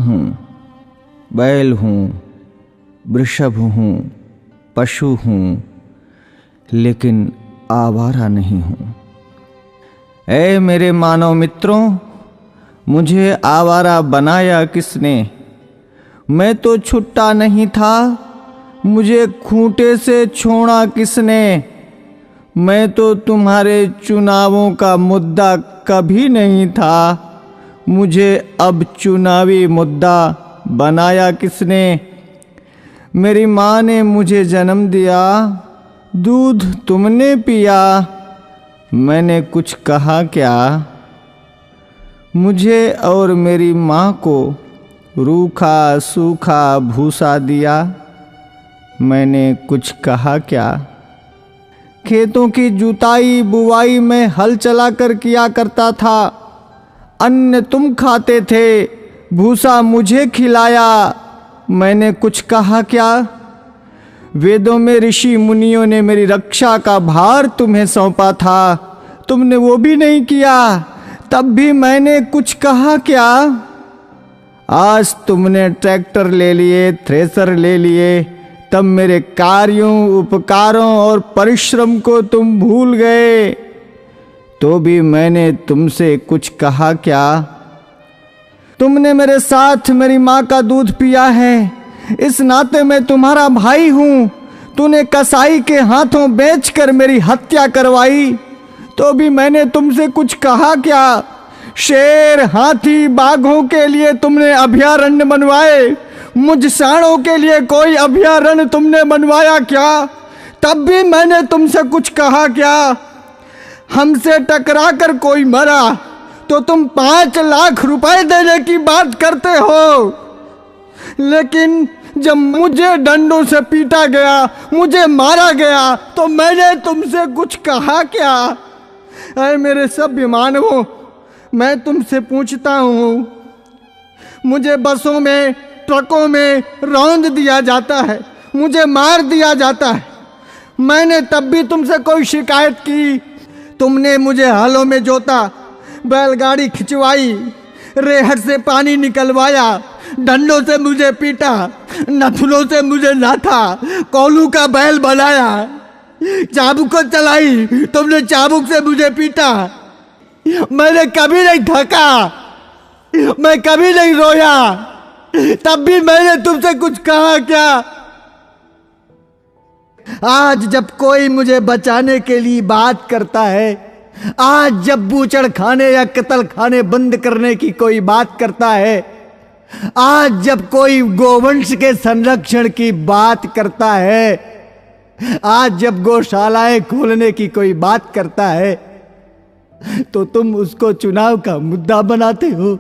हूँ, बैल हूँ, वृषभ हूँ, पशु हूँ, लेकिन आवारा नहीं हूँ। ऐ मेरे मानव मित्रों, मुझे आवारा बनाया किसने? मैं तो छुट्टा नहीं था, मुझे खूंटे से छोड़ा किसने? मैं तो तुम्हारे चुनावों का मुद्दा कभी नहीं था, मुझे अब चुनावी मुद्दा बनाया किसने? मेरी माँ ने मुझे जन्म दिया, दूध तुमने पिया, मैंने कुछ कहा क्या? मुझे और मेरी माँ को रूखा सूखा भूसा दिया, मैंने कुछ कहा क्या? खेतों की जुताई बुवाई में हल चलाकर किया करता था, अन्न तुम खाते थे, भूसा मुझे खिलाया, मैंने कुछ कहा क्या? वेदों में ऋषि मुनियों ने मेरी रक्षा का भार तुम्हें सौंपा था, तुमने वो भी नहीं किया, तब भी मैंने कुछ कहा क्या? आज तुमने ट्रैक्टर ले लिए, थ्रेसर ले लिए, तब मेरे कार्यों, उपकारों और परिश्रम को तुम भूल गए, तो भी मैंने तुमसे कुछ कहा क्या? तुमने मेरे साथ मेरी माँ का दूध पिया है, इस नाते मैं तुम्हारा भाई हूँ। तूने कसाई के हाथों बेचकर मेरी हत्या करवाई, तो भी मैंने तुमसे कुछ कहा क्या? शेर, हाथी, बाघों के लिए तुमने अभयारण्य बनवाए, मुझ सांडों के लिए कोई अभयारण्य तुमने बनवाया क्या? तब भी मैंने तुमसे कुछ कहा क्या? हमसे टकरा कर कोई मरा तो तुम 5 लाख रुपए देने की बात करते हो, लेकिन जब मुझे डंडों से पीटा गया, मुझे मारा गया, तो मैंने तुमसे कुछ कहा क्या? अरे मेरे सभ्य मानवों, मैं तुमसे पूछता हूँ, मुझे बसों में, ट्रकों में रौंद दिया जाता है, मुझे मार दिया जाता है, मैंने तब भी तुमसे कोई शिकायत की? तुमने मुझे हालों में जोता, बैलगाड़ी खिंचवाई, रेहड़ से पानी निकलवाया, डंडों से मुझे पीटा, नथुनों से मुझे नाथा, कोलू का बैल बनाया, चाबुक को चलाई, तुमने चाबुक से मुझे पीटा, मैंने कभी नहीं थका, मैं कभी नहीं रोया, तब भी मैंने तुमसे कुछ कहा क्या? आज जब कोई मुझे बचाने के लिए बात करता है, आज जब बूचड़ खाने या कत्ल खाने बंद करने की कोई बात करता है, आज जब कोई गोवंश के संरक्षण की बात करता है, आज जब गौशालाएं खोलने की कोई बात करता है, तो तुम उसको चुनाव का मुद्दा बनाते हो।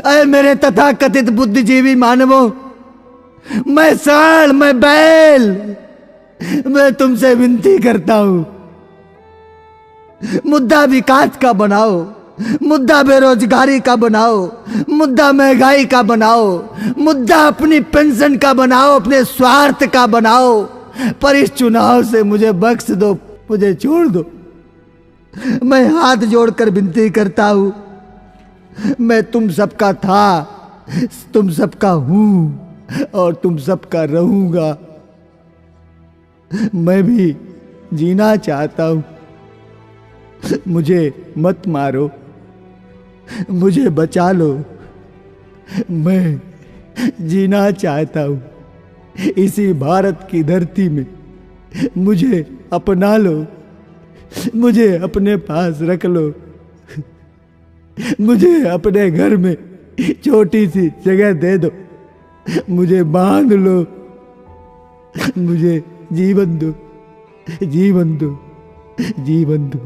अरे मेरे तथाकथित बुद्धिजीवी मानवों, मैं सांड, मैं बैल, मैं तुमसे विनती करता हूं, मुद्दा विकास का बनाओ, मुद्दा बेरोजगारी का बनाओ, मुद्दा महंगाई का बनाओ, मुद्दा अपनी पेंशन का बनाओ, अपने स्वार्थ का बनाओ, पर इस चुनाव से मुझे बख्श दो, मुझे छोड़ दो। मैं हाथ जोड़कर विनती करता हूं, मैं तुम सबका था, तुम सबका हूं और तुम सबका रहूंगा। मैं भी जीना चाहता हूं, मुझे मत मारो, मुझे बचा लो, मैं जीना चाहता हूं इसी भारत की धरती में, मुझे अपना लो, मुझे अपने पास रख लो, मुझे अपने घर में छोटी सी जगह दे दो, मुझे बांध लो, मुझे जीवन दो, जीवन दो, जीवन दो।